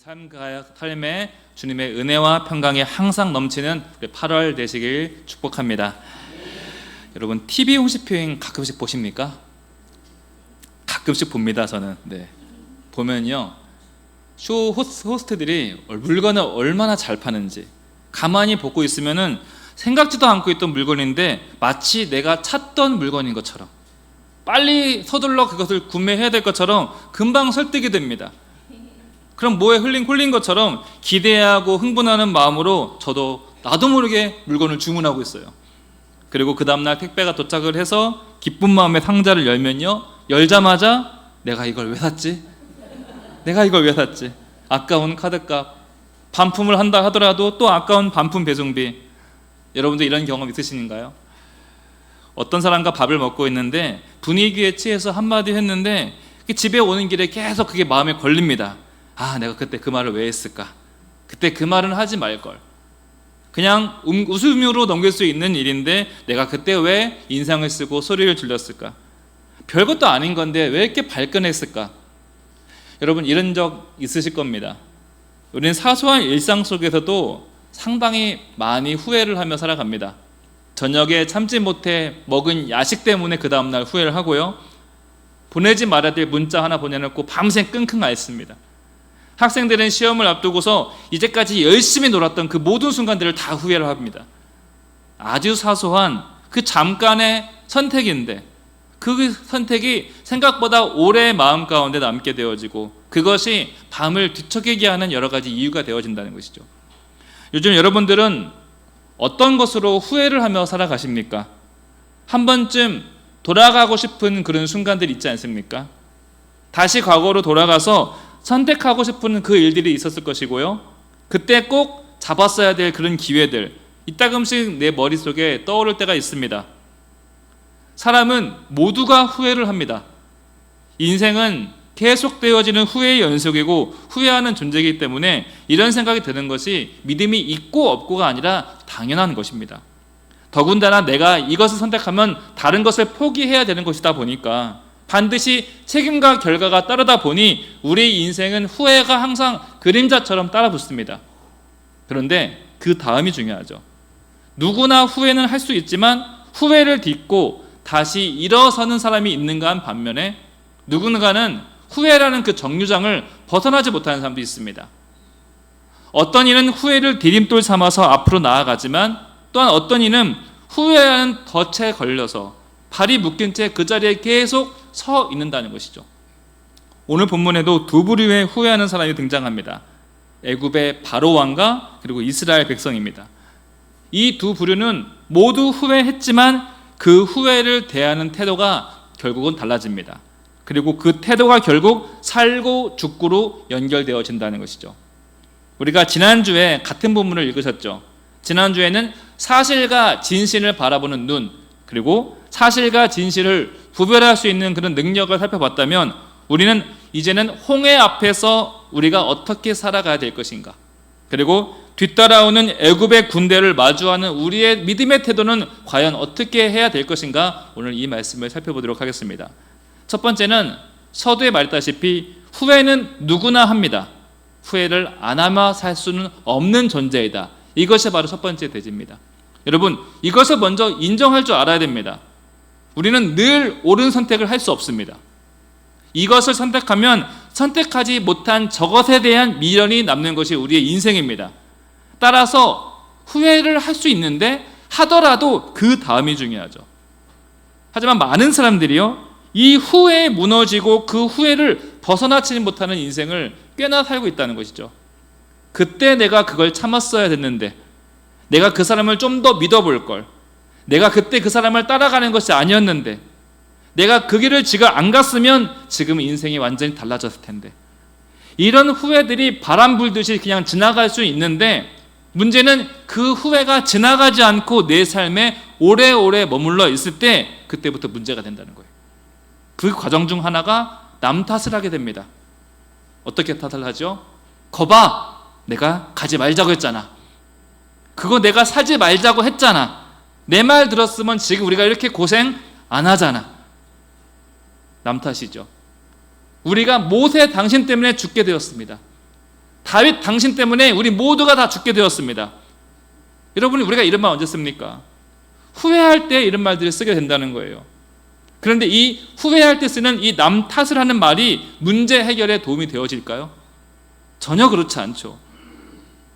여러분 삶의 주님의 은혜와 평강이 항상 넘치는 8월 되시길 축복합니다. 여러분 TV 홍시표행 가끔씩 보십니까? 가끔씩 봅니다. 저는 보면요 쇼 호스트들이 물건을 얼마나 잘 파는지 가만히 보고 있으면은 생각지도 않고 있던 물건인데 마치 내가 찾던 물건인 것처럼 빨리 서둘러 그것을 구매해야 될 것처럼 금방 설득이 됩니다. 그럼 뭐에 홀린 것처럼 기대하고 흥분하는 마음으로 나도 모르게 물건을 주문하고 있어요. 그리고 그 다음날 택배가 도착을 해서 기쁜 마음에 상자를 열면요, 열자마자 내가 이걸 왜 샀지? 아까운 카드값, 반품을 한다 하더라도 또 아까운 반품 배송비. 여러분들 이런 경험 있으신가요? 어떤 사람과 밥을 먹고 있는데 분위기에 취해서 한마디 했는데 집에 오는 길에 계속 그게 마음에 걸립니다. 내가 그때 그 말을 왜 했을까? 그때 그 말은 하지 말걸. 그냥 웃음으로 넘길 수 있는 일인데 내가 그때 왜 인상을 쓰고 소리를 질렀을까? 별것도 아닌 건데 왜 이렇게 발끈했을까? 여러분 이런 적 있으실 겁니다. 우리는 사소한 일상 속에서도 상당히 많이 후회를 하며 살아갑니다. 저녁에 참지 못해 먹은 야식 때문에 그 다음날 후회를 하고요, 보내지 말아야 될 문자 하나 보내놓고 밤새 끙끙 앓습니다. 학생들은 시험을 앞두고서 이제까지 열심히 놀았던 그 모든 순간들을 다 후회를 합니다. 아주 사소한 그 잠깐의 선택인데 그 선택이 생각보다 오래 마음 가운데 남게 되어지고 그것이 밤을 뒤척이게 하는 여러 가지 이유가 되어진다는 것이죠. 요즘 여러분들은 어떤 것으로 후회를 하며 살아가십니까? 한 번쯤 돌아가고 싶은 그런 순간들이 있지 않습니까? 다시 과거로 돌아가서 선택하고 싶은 그 일들이 있었을 것이고요, 그때 꼭 잡았어야 될 그런 기회들 이따금씩 내 머릿속에 떠오를 때가 있습니다. 사람은 모두가 후회를 합니다. 인생은 계속되어지는 후회의 연속이고 후회하는 존재이기 때문에 이런 생각이 드는 것이 믿음이 있고 없고가 아니라 당연한 것입니다. 더군다나 내가 이것을 선택하면 다른 것을 포기해야 되는 것이다 보니까 반드시 책임과 결과가 따르다 보니 우리 인생은 후회가 항상 그림자처럼 따라붙습니다. 그런데 그 다음이 중요하죠. 누구나 후회는 할 수 있지만 후회를 딛고 다시 일어서는 사람이 있는가 한 반면에 누군가는 후회라는 그 정류장을 벗어나지 못하는 사람도 있습니다. 어떤 이는 후회를 디딤돌 삼아서 앞으로 나아가지만 또한 어떤 이는 후회라는 덫에 걸려서 발이 묶인 채 그 자리에 계속 서 있는다는 것이죠. 오늘 본문에도 두 부류의 후회하는 사람이 등장합니다. 애굽의 바로 왕과 그리고 이스라엘 백성입니다. 이 두 부류는 모두 후회했지만 그 후회를 대하는 태도가 결국은 달라집니다. 그리고 그 태도가 결국 살고 죽고로 연결되어진다는 것이죠. 우리가 지난주에 같은 본문을 읽으셨죠. 지난주에는 사실과 진실을 바라보는 눈, 그리고 사실과 진실을 구별할 수 있는 그런 능력을 살펴봤다면 우리는 이제는 홍해 앞에서 우리가 어떻게 살아가야 될 것인가, 그리고 뒤따라오는 애굽의 군대를 마주하는 우리의 믿음의 태도는 과연 어떻게 해야 될 것인가, 오늘 이 말씀을 살펴보도록 하겠습니다. 첫 번째는 서두에 말했다시피 후회는 누구나 합니다. 후회를 안 하며 살 수는 없는 존재이다. 이것이 바로 첫 번째 대지입니다. 여러분 이것을 먼저 인정할 줄 알아야 됩니다. 우리는 늘 옳은 선택을 할 수 없습니다. 이것을 선택하면 선택하지 못한 저것에 대한 미련이 남는 것이 우리의 인생입니다. 따라서 후회를 할 수 있는데 하더라도 그 다음이 중요하죠. 하지만 많은 사람들이요, 이 후회에 무너지고 그 후회를 벗어나지 못하는 인생을 꽤나 살고 있다는 것이죠. 그때 내가 그걸 참았어야 됐는데, 내가 그 사람을 좀 더 믿어볼 걸, 내가 그때 그 사람을 따라가는 것이 아니었는데, 내가 그 길을 지금 안 갔으면 지금 인생이 완전히 달라졌을 텐데, 이런 후회들이 바람 불듯이 그냥 지나갈 수 있는데 문제는 그 후회가 지나가지 않고 내 삶에 오래오래 머물러 있을 때 그때부터 문제가 된다는 거예요. 그 과정 중 하나가 남 탓을 하게 됩니다. 어떻게 탓을 하죠? 거봐, 내가 가지 말자고 했잖아. 그거 내가 사지 말자고 했잖아. 내 말 들었으면 지금 우리가 이렇게 고생 안 하잖아. 남 탓이죠. 우리가 모세 당신 때문에 죽게 되었습니다. 다윗 당신 때문에 우리 모두가 다 죽게 되었습니다. 여러분, 우리가 이런 말 언제 씁니까? 후회할 때 이런 말들을 쓰게 된다는 거예요. 그런데 이 후회할 때 쓰는 이 남 탓을 하는 말이 문제 해결에 도움이 되어질까요? 전혀 그렇지 않죠.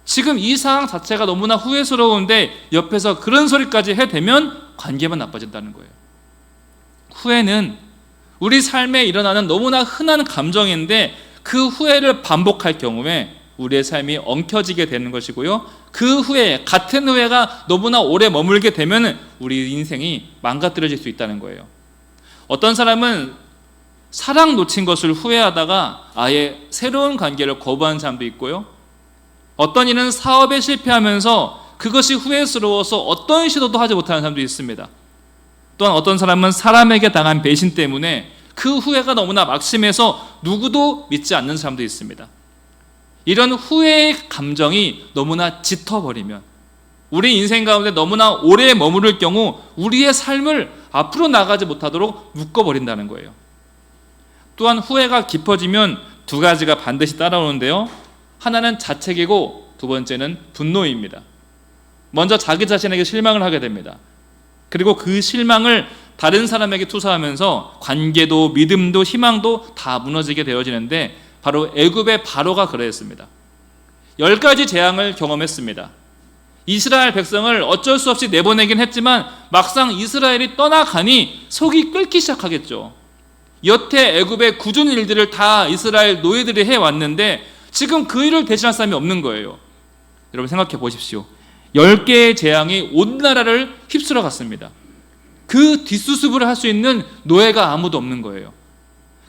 지금 이 상황 자체가 너무나 후회스러운데 옆에서 그런 소리까지 해대면 관계만 나빠진다는 거예요. 후회는 우리 삶에 일어나는 너무나 흔한 감정인데 그 후회를 반복할 경우에 우리의 삶이 엉켜지게 되는 것이고요. 그 후회, 같은 후회가 너무나 오래 머물게 되면 우리 인생이 망가뜨려질 수 있다는 거예요. 어떤 사람은 사랑 놓친 것을 후회하다가 아예 새로운 관계를 거부하는 사람도 있고요. 어떤 이는 사업에 실패하면서 그것이 후회스러워서 어떤 시도도 하지 못하는 사람도 있습니다. 또한 어떤 사람은 사람에게 당한 배신 때문에 그 후회가 너무나 막심해서 누구도 믿지 않는 사람도 있습니다. 이런 후회의 감정이 너무나 짙어버리면, 우리 인생 가운데 너무나 오래 머무를 경우 우리의 삶을 앞으로 나가지 못하도록 묶어버린다는 거예요. 또한 후회가 깊어지면 두 가지가 반드시 따라오는데요. 하나는 자책이고 두 번째는 분노입니다. 먼저 자기 자신에게 실망을 하게 됩니다. 그리고 그 실망을 다른 사람에게 투사하면서 관계도 믿음도 희망도 다 무너지게 되어지는데, 바로 애굽의 바로가 그러했습니다. 10가지 재앙을 경험했습니다. 이스라엘 백성을 어쩔 수 없이 내보내긴 했지만 막상 이스라엘이 떠나가니 속이 끓기 시작하겠죠. 여태 애굽의 굳은 일들을 다 이스라엘 노예들이 해왔는데 지금 그 일을 대신할 사람이 없는 거예요. 여러분 생각해 보십시오. 10개의 재앙이 온 나라를 휩쓸어 갔습니다. 그 뒷수습을 할 수 있는 노예가 아무도 없는 거예요.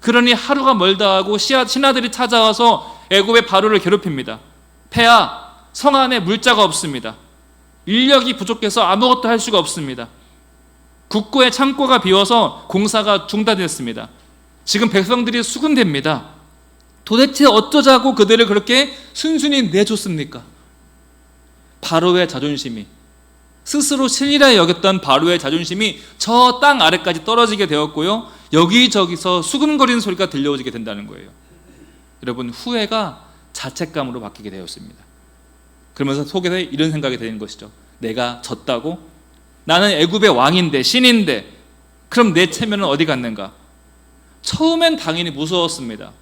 그러니 하루가 멀다 하고 신하들이 찾아와서 애굽의 바로를 괴롭힙니다. 폐하, 성 안에 물자가 없습니다. 인력이 부족해서 아무것도 할 수가 없습니다. 국고의 창고가 비어서 공사가 중단됐습니다. 지금 백성들이 수군됩니다. 도대체 어쩌자고 그들을 그렇게 순순히 내줬습니까? 바로의 자존심이, 스스로 신이라 여겼던 바로의 자존심이 저 땅 아래까지 떨어지게 되었고요. 여기저기서 수근거리는 소리가 들려오게 된다는 거예요. 여러분, 후회가 자책감으로 바뀌게 되었습니다. 그러면서 속에서 이런 생각이 드는 것이죠. 내가 졌다고? 나는 애굽의 왕인데, 신인데, 그럼 내 체면은 어디 갔는가? 처음엔 당연히 무서웠습니다.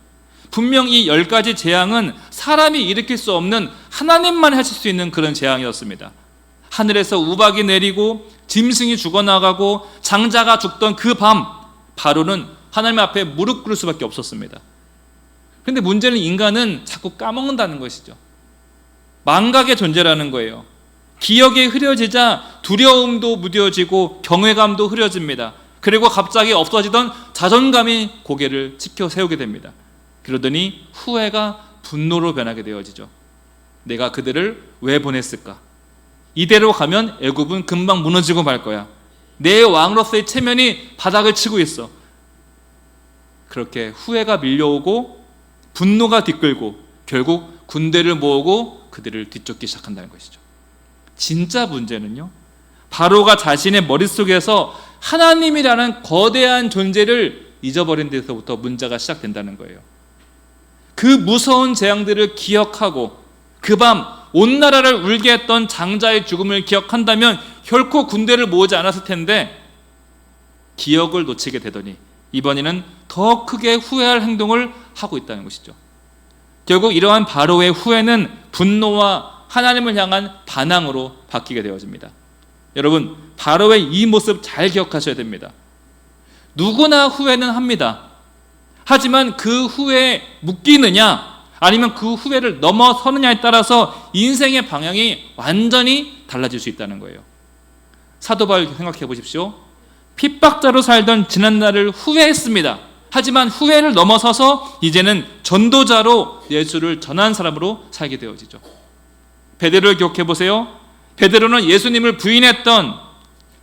분명 이 10가지 재앙은 사람이 일으킬 수 없는 하나님만 하실 수 있는 그런 재앙이었습니다. 하늘에서 우박이 내리고 짐승이 죽어나가고 장자가 죽던 그 밤, 바로는 하나님 앞에 무릎 꿇을 수밖에 없었습니다. 그런데 문제는 인간은 자꾸 까먹는다는 것이죠. 망각의 존재라는 거예요. 기억이 흐려지자 두려움도 무뎌지고 경외감도 흐려집니다. 그리고 갑자기 없어지던 자존감이 고개를 치켜 세우게 됩니다. 그러더니 후회가 분노로 변하게 되어지죠. 내가 그들을 왜 보냈을까? 이대로 가면 애굽은 금방 무너지고 말 거야. 내 왕으로서의 체면이 바닥을 치고 있어. 그렇게 후회가 밀려오고 분노가 뒤끌고 결국 군대를 모으고 그들을 뒤쫓기 시작한다는 것이죠. 진짜 문제는요, 바로가 자신의 머릿속에서 하나님이라는 거대한 존재를 잊어버린 데서부터 문제가 시작된다는 거예요. 그 무서운 재앙들을 기억하고 그 밤 온 나라를 울게 했던 장자의 죽음을 기억한다면 결코 군대를 모으지 않았을 텐데, 기억을 놓치게 되더니 이번에는 더 크게 후회할 행동을 하고 있다는 것이죠. 결국 이러한 바로의 후회는 분노와 하나님을 향한 반항으로 바뀌게 되어집니다. 여러분, 바로의 이 모습 잘 기억하셔야 됩니다. 누구나 후회는 합니다. 하지만 그 후회에 묶이느냐 아니면 그 후회를 넘어서느냐에 따라서 인생의 방향이 완전히 달라질 수 있다는 거예요. 사도 바울 생각해 보십시오. 핍박자로 살던 지난날을 후회했습니다. 하지만 후회를 넘어서서 이제는 전도자로 예수를 전한 사람으로 살게 되어지죠. 베드로를 기억해 보세요. 베드로는 예수님을 부인했던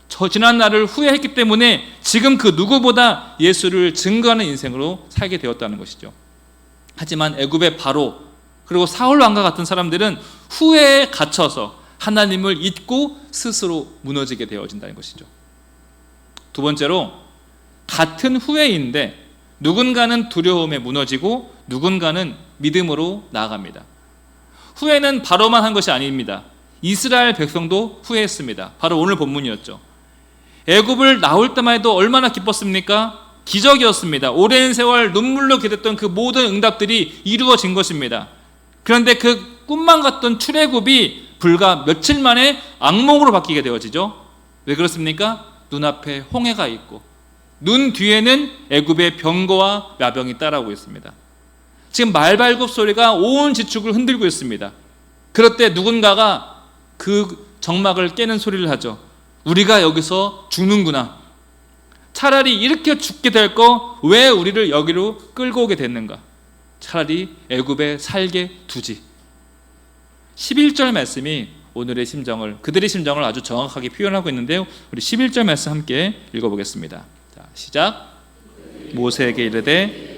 저 지난날을 후회했기 때문에 지금 그 누구보다 예수를 증거하는 인생으로 살게 되었다는 것이죠. 하지만 애굽의 바로 그리고 사울 왕과 같은 사람들은 후회에 갇혀서 하나님을 잊고 스스로 무너지게 되어진다는 것이죠. 두 번째로, 같은 후회인데 누군가는 두려움에 무너지고 누군가는 믿음으로 나아갑니다. 후회는 바로만 한 것이 아닙니다. 이스라엘 백성도 후회했습니다. 바로 오늘 본문이었죠. 애굽을 나올 때만 해도 얼마나 기뻤습니까? 기적이었습니다. 오랜 세월 눈물로 기댔던 그 모든 응답들이 이루어진 것입니다. 그런데 그 꿈만 같던 출애굽이 불과 며칠 만에 악몽으로 바뀌게 되어지죠. 왜 그렇습니까? 눈앞에 홍해가 있고 눈 뒤에는 애굽의 병거와 야병이 따라오고 있습니다. 지금 말발굽 소리가 온 지축을 흔들고 있습니다. 그럴 때 누군가가 그 정막을 깨는 소리를 하죠. 우리가 여기서 죽는구나. 차라리 이렇게 죽게 될 거 왜 우리를 여기로 끌고 오게 됐는가? 차라리 애굽에 살게 두지. 11절 말씀이 오늘의 심정을, 그들의 심정을 아주 정확하게 표현하고 있는데요. 우리 11절 말씀 함께 읽어보겠습니다. 자, 시작. 모세에게 이르되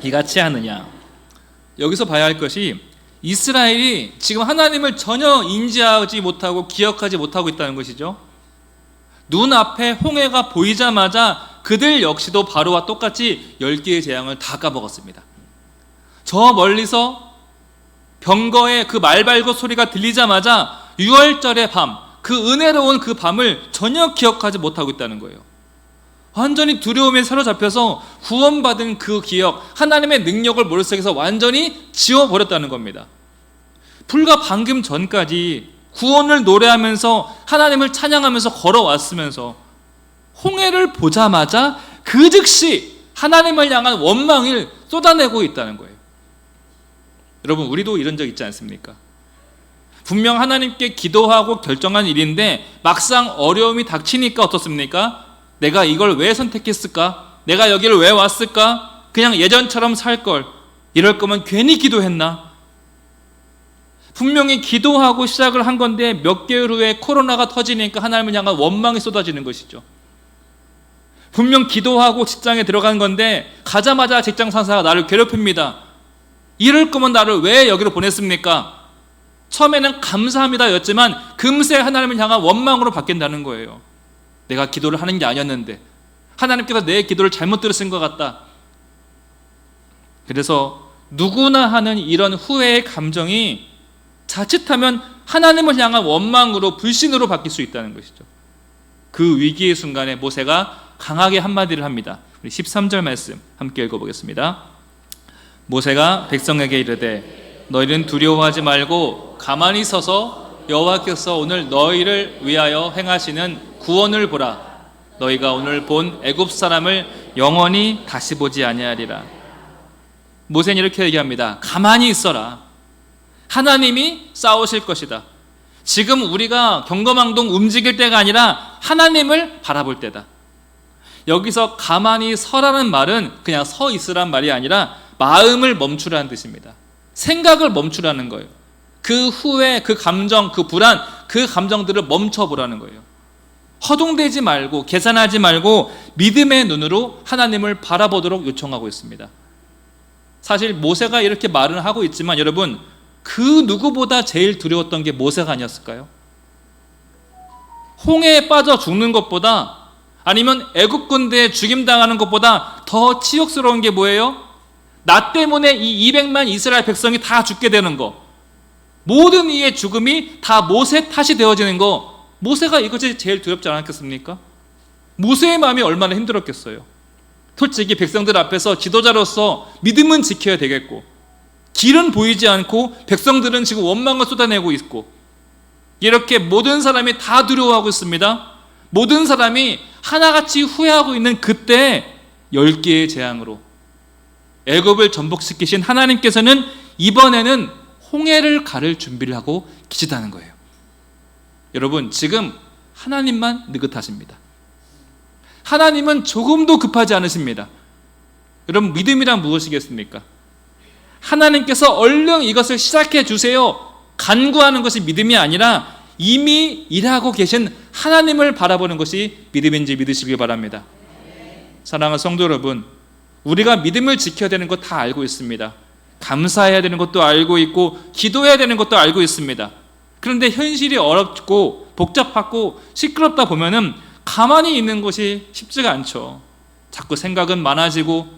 이같이 하느냐. 여기서 봐야 할 것이 이스라엘이 지금 하나님을 전혀 인지하지 못하고 기억하지 못하고 있다는 것이죠. 눈앞에 홍해가 보이자마자 그들 역시도 바로와 똑같이 10개의 재앙을 다 까먹었습니다. 저 멀리서 병거의 그 말발굽 소리가 들리자마자 6월절의 밤, 그 은혜로운 그 밤을 전혀 기억하지 못하고 있다는 거예요. 완전히 두려움에 사로잡혀서 구원받은 그 기억, 하나님의 능력을 머릿속에서 완전히 지워버렸다는 겁니다. 불과 방금 전까지 구원을 노래하면서 하나님을 찬양하면서 걸어왔으면서 홍해를 보자마자 그 즉시 하나님을 향한 원망을 쏟아내고 있다는 거예요. 여러분, 우리도 이런 적 있지 않습니까? 분명 하나님께 기도하고 결정한 일인데 막상 어려움이 닥치니까 어떻습니까? 내가 이걸 왜 선택했을까? 내가 여기를 왜 왔을까? 그냥 예전처럼 살걸. 이럴 거면 괜히 기도했나? 분명히 기도하고 시작을 한 건데 몇 개월 후에 코로나가 터지니까 하나님을 향한 원망이 쏟아지는 것이죠. 분명 기도하고 직장에 들어간 건데 가자마자 직장 상사가 나를 괴롭힙니다. 이럴 거면 나를 왜 여기로 보냈습니까? 처음에는 감사합니다 였지만 금세 하나님을 향한 원망으로 바뀐다는 거예요. 내가 기도를 하는 게 아니었는데 하나님께서 내 기도를 잘못 들으신 것 같다. 그래서 누구나 하는 이런 후회의 감정이 자칫하면 하나님을 향한 원망으로 불신으로 바뀔 수 있다는 것이죠. 그 위기의 순간에 모세가 강하게 한마디를 합니다. 우리 13절 말씀 함께 읽어보겠습니다. 모세가 백성에게 이르되 너희는 두려워하지 말고 가만히 서서 여호와께서 오늘 너희를 위하여 행하시는 구원을 보라. 너희가 오늘 본 애굽 사람을 영원히 다시 보지 아니하리라. 모세는 이렇게 얘기합니다. 가만히 있어라. 하나님이 싸우실 것이다. 지금 우리가 경거망동 움직일 때가 아니라 하나님을 바라볼 때다. 여기서 가만히 서라는 말은 그냥 서 있으란 말이 아니라 마음을 멈추라는 뜻입니다. 생각을 멈추라는 거예요. 그 후에 그 감정, 그 불안, 그 감정들을 멈춰보라는 거예요. 허둥대지 말고 계산하지 말고 믿음의 눈으로 하나님을 바라보도록 요청하고 있습니다. 사실 모세가 이렇게 말을 하고 있지만 여러분, 그 누구보다 제일 두려웠던 게 모세가 아니었을까요? 홍해에 빠져 죽는 것보다 아니면 애굽 군대에 죽임당하는 것보다 더 치욕스러운 게 뭐예요? 나 때문에 이 200만 이스라엘 백성이 다 죽게 되는 거, 모든 이의 죽음이 다 모세 탓이 되어지는 거, 모세가 이것이 제일 두렵지 않았겠습니까? 모세의 마음이 얼마나 힘들었겠어요. 솔직히 백성들 앞에서 지도자로서 믿음은 지켜야 되겠고 길은 보이지 않고 백성들은 지금 원망을 쏟아내고 있고 이렇게 모든 사람이 다 두려워하고 있습니다. 모든 사람이 하나같이 후회하고 있는 그때 10개의 재앙으로 애굽을 전복시키신 하나님께서는 이번에는 홍해를 가를 준비를 하고 계시다는 거예요. 여러분, 지금 하나님만 느긋하십니다. 하나님은 조금도 급하지 않으십니다. 여러분, 믿음이란 무엇이겠습니까? 하나님께서 얼른 이것을 시작해 주세요 간구하는 것이 믿음이 아니라 이미 일하고 계신 하나님을 바라보는 것이 믿음인지 믿으시길 바랍니다. 사랑하는 성도 여러분, 우리가 믿음을 지켜야 되는 것 다 알고 있습니다. 감사해야 되는 것도 알고 있고 기도해야 되는 것도 알고 있습니다. 그런데 현실이 어렵고 복잡하고 시끄럽다 보면은 가만히 있는 것이 쉽지가 않죠. 자꾸 생각은 많아지고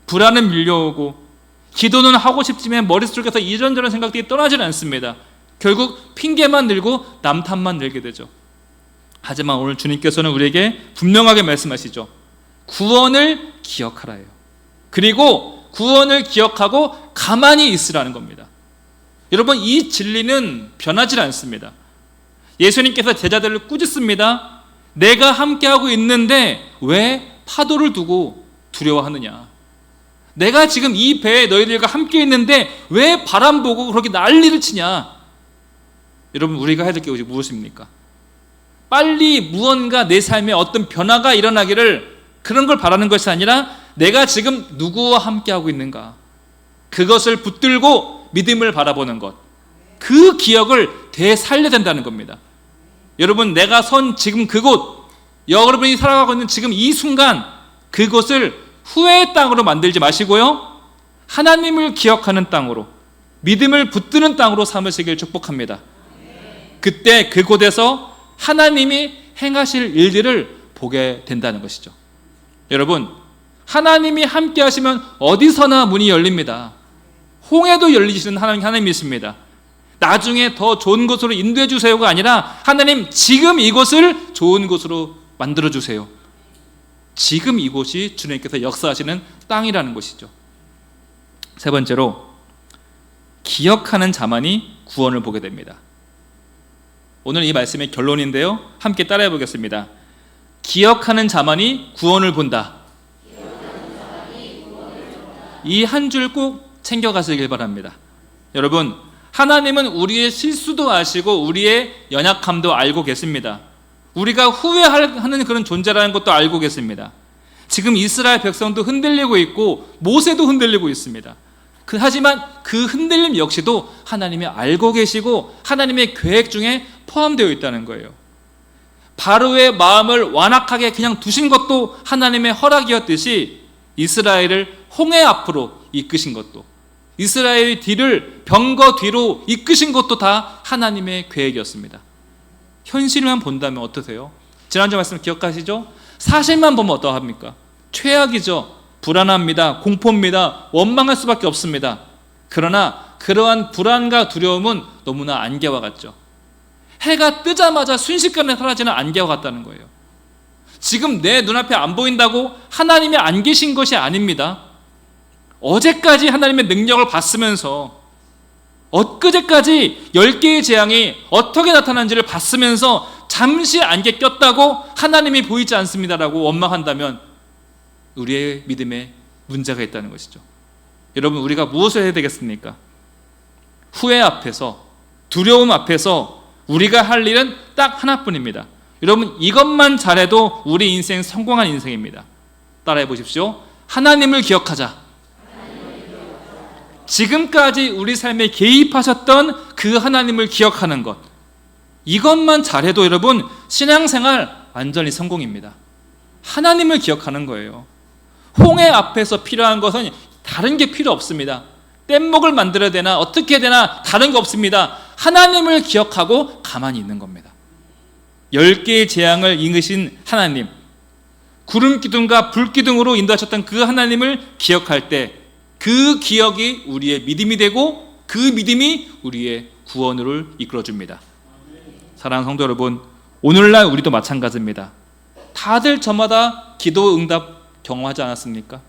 불안은 밀려오고 기도는 하고 싶지만 머릿속에서 이런저런 생각들이 떠나질 않습니다. 결국 핑계만 늘고 남 탓만 늘게 되죠. 하지만 오늘 주님께서는 우리에게 분명하게 말씀하시죠. 구원을 기억하라요. 그리고 구원을 기억하고 가만히 있으라는 겁니다. 여러분, 이 진리는 변하지 않습니다. 예수님께서 제자들을 꾸짖습니다. 내가 함께하고 있는데 왜 파도를 두고 두려워하느냐? 내가 지금 이 배에 너희들과 함께 있는데 왜 바람 보고 그렇게 난리를 치냐? 여러분, 우리가 해야 될 게 무엇입니까? 빨리 무언가 내 삶에 어떤 변화가 일어나기를, 그런 걸 바라는 것이 아니라 내가 지금 누구와 함께하고 있는가, 그것을 붙들고 믿음을 바라보는 것, 그 기억을 되살려야 된다는 겁니다. 여러분, 내가 선 지금 그곳, 여러분이 살아가고 있는 지금 이 순간, 그곳을 후회의 땅으로 만들지 마시고요, 하나님을 기억하는 땅으로, 믿음을 붙드는 땅으로 삼으시길 축복합니다. 그때 그곳에서 하나님이 행하실 일들을 보게 된다는 것이죠. 여러분, 하나님이 함께 하시면 어디서나 문이 열립니다. 홍해도 열리시는 하나님이십니다. 나중에 더 좋은 곳으로 인도해 주세요가 아니라 하나님, 지금 이곳을 좋은 곳으로 만들어 주세요. 지금 이곳이 주님께서 역사하시는 땅이라는 것이죠. 세 번째로, 기억하는 자만이 구원을 보게 됩니다. 오늘 이 말씀의 결론인데요, 함께 따라해 보겠습니다. 기억하는 자만이 구원을 본다. 이 한 줄 꼭 챙겨가시길 바랍니다. 여러분, 하나님은 우리의 실수도 아시고 우리의 연약함도 알고 계십니다. 우리가 후회하는 그런 존재라는 것도 알고 계십니다. 지금 이스라엘 백성도 흔들리고 있고 모세도 흔들리고 있습니다. 하지만 그 흔들림 역시도 하나님이 알고 계시고 하나님의 계획 중에 포함되어 있다는 거예요. 바로의 마음을 완악하게 그냥 두신 것도 하나님의 허락이었듯이, 이스라엘을 홍해 앞으로 이끄신 것도, 이스라엘의 뒤를 병거 뒤로 이끄신 것도 다 하나님의 계획이었습니다. 현실만 본다면 어떠세요? 지난주 말씀 기억하시죠? 사실만 보면 어떠합니까? 최악이죠. 불안합니다. 공포입니다. 원망할 수밖에 없습니다. 그러나 그러한 불안과 두려움은 너무나 안개와 같죠. 해가 뜨자마자 순식간에 사라지는 안개와 같다는 거예요. 지금 내 눈앞에 안 보인다고 하나님이 안 계신 것이 아닙니다. 어제까지 하나님의 능력을 봤으면서, 엊그제까지 10개의 재앙이 어떻게 나타난지를 봤으면서 잠시 안개 꼈다고 하나님이 보이지 않습니다라고 원망한다면 우리의 믿음에 문제가 있다는 것이죠. 여러분, 우리가 무엇을 해야 되겠습니까? 후회 앞에서, 두려움 앞에서 우리가 할 일은 딱 하나뿐입니다. 여러분, 이것만 잘해도 우리 인생 성공한 인생입니다. 따라해 보십시오. 하나님을 기억하자. 지금까지 우리 삶에 개입하셨던 그 하나님을 기억하는 것, 이것만 잘해도 여러분 신앙생활 완전히 성공입니다. 하나님을 기억하는 거예요. 홍해 앞에서 필요한 것은 다른 게 필요 없습니다. 뗏목을 만들어야 되나 어떻게 해야 되나 다른 거 없습니다. 하나님을 기억하고 가만히 있는 겁니다. 10개의 재앙을 이으신 하나님, 구름 기둥과 불 기둥으로 인도하셨던 그 하나님을 기억할 때 그 기억이 우리의 믿음이 되고 그 믿음이 우리의 구원을 이끌어줍니다. 사랑하는 성도 여러분, 오늘날 우리도 마찬가지입니다. 다들 저마다 기도 응답 경험하지 않았습니까?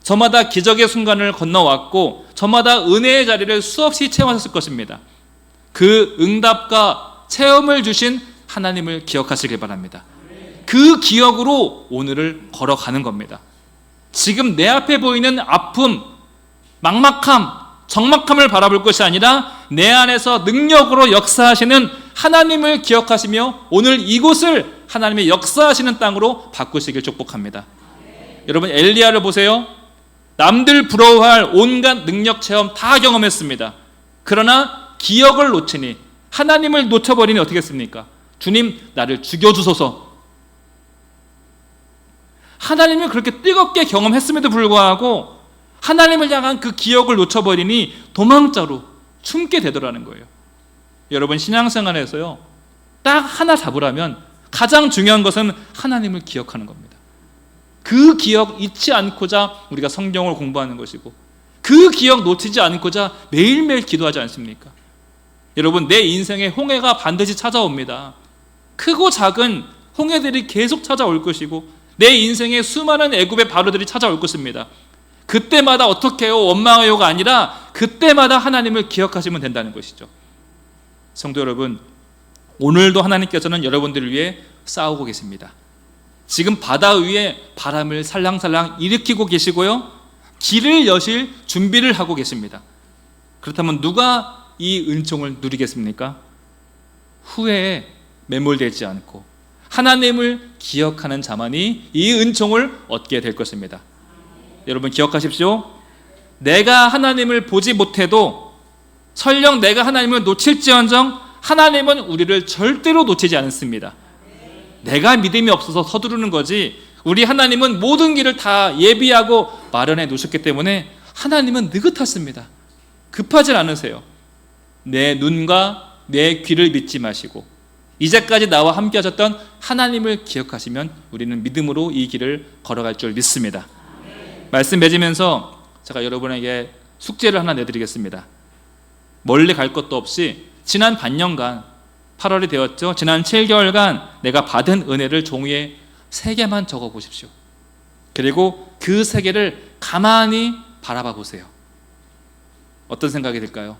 저마다 기적의 순간을 건너왔고 저마다 은혜의 자리를 수없이 체험하셨을 것입니다. 그 응답과 체험을 주신 하나님을 기억하시길 바랍니다. 그 기억으로 오늘을 걸어가는 겁니다. 지금 내 앞에 보이는 아픔, 막막함, 적막함을 바라볼 것이 아니라 내 안에서 능력으로 역사하시는 하나님을 기억하시며 오늘 이곳을 하나님의 역사하시는 땅으로 바꾸시길 축복합니다. 여러분, 엘리야를 보세요. 남들 부러워할 온갖 능력 체험 다 경험했습니다. 그러나 기억을 놓치니, 하나님을 놓쳐버리니 어떻게 했습니까? 주님, 나를 죽여주소서. 하나님을 그렇게 뜨겁게 경험했음에도 불구하고 하나님을 향한 그 기억을 놓쳐버리니 도망자로 숨게 되더라는 거예요. 여러분, 신앙생활에서요, 딱 하나 잡으라면 가장 중요한 것은 하나님을 기억하는 겁니다. 그 기억 잊지 않고자 우리가 성경을 공부하는 것이고, 그 기억 놓치지 않고자 매일매일 기도하지 않습니까? 여러분, 내 인생에 홍해가 반드시 찾아옵니다. 크고 작은 홍해들이 계속 찾아올 것이고, 내 인생에 수많은 애굽의 바로들이 찾아올 것입니다. 그때마다 어떻게 해요? 원망해요가 아니라 그때마다 하나님을 기억하시면 된다는 것이죠. 성도 여러분, 오늘도 하나님께서는 여러분들을 위해 싸우고 계십니다. 지금 바다 위에 바람을 살랑살랑 일으키고 계시고요, 길을 여실 준비를 하고 계십니다. 그렇다면 누가 이 은총을 누리겠습니까? 후회에 매몰되지 않고 하나님을 기억하는 자만이 이 은총을 얻게 될 것입니다. 여러분 기억하십시오. 내가 하나님을 보지 못해도 설령 내가 하나님을 놓칠지언정 하나님은 우리를 절대로 놓치지 않습니다. 내가 믿음이 없어서 서두르는 거지, 우리 하나님은 모든 길을 다 예비하고 마련해 놓으셨기 때문에 하나님은 느긋하십니다. 급하지 않으세요. 내 눈과 내 귀를 믿지 마시고 이제까지 나와 함께 하셨던 하나님을 기억하시면 우리는 믿음으로 이 길을 걸어갈 줄 믿습니다. 말씀 맺으면서 제가 여러분에게 숙제를 하나 내드리겠습니다. 멀리 갈 것도 없이 지난 반년간, 8월이 되었죠. 지난 7개월간 내가 받은 은혜를 종이에 3개만 적어 보십시오. 그리고 그 3개를 가만히 바라봐 보세요. 어떤 생각이 들까요?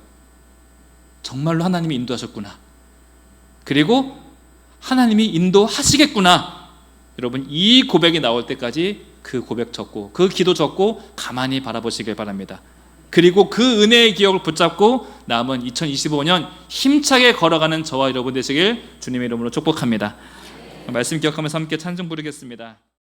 정말로 하나님이 인도하셨구나. 그리고 하나님이 인도하시겠구나. 여러분, 이 고백이 나올 때까지 그 고백 적고 그 기도 적고 가만히 바라보시길 바랍니다. 그리고 그 은혜의 기억을 붙잡고 남은 2025년 힘차게 걸어가는 저와 여러분 되시길 주님의 이름으로 축복합니다. 말씀 기억하면서 함께 찬송 부르겠습니다.